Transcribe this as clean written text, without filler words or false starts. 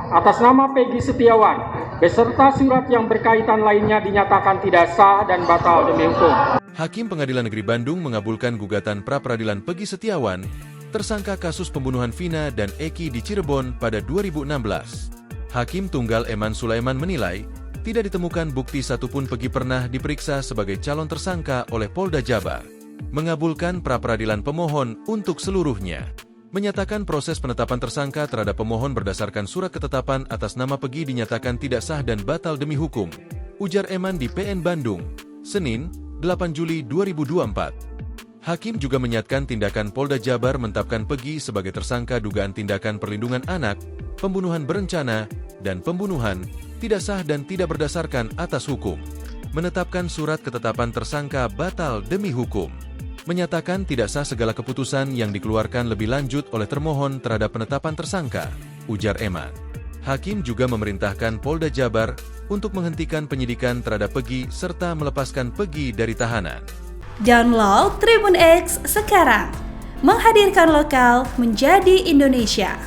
atas nama Peggy Setiawan beserta surat yang berkaitan lainnya dinyatakan tidak sah dan batal demi hukum. Hakim Pengadilan Negeri Bandung mengabulkan gugatan pra-peradilan Peggy Setiawan, tersangka kasus pembunuhan Vina dan Eki di Cirebon pada 2016. Hakim Tunggal Eman Sulaiman menilai, tidak ditemukan bukti satupun Peggy pernah diperiksa sebagai calon tersangka oleh Polda Jabar. Mengabulkan pra-peradilan pemohon untuk seluruhnya. Menyatakan proses penetapan tersangka terhadap pemohon berdasarkan surat ketetapan atas nama Peggy dinyatakan tidak sah dan batal demi hukum. Ujar Eman di PN Bandung, Senin, 8 Juli 2024. Hakim juga menyatakan tindakan Polda Jabar menetapkan Peggy sebagai tersangka dugaan tindakan perlindungan anak, pembunuhan berencana, dan pembunuhan, tidak sah dan tidak berdasarkan atas hukum. Menetapkan surat ketetapan tersangka batal demi hukum. Menyatakan tidak sah segala keputusan yang dikeluarkan lebih lanjut oleh termohon terhadap penetapan tersangka, ujar Eman. Hakim juga memerintahkan Polda Jabar untuk menghentikan penyidikan terhadap Peggy serta melepaskan Peggy dari tahanan. Download Tribun X sekarang, menghadirkan lokal menjadi Indonesia.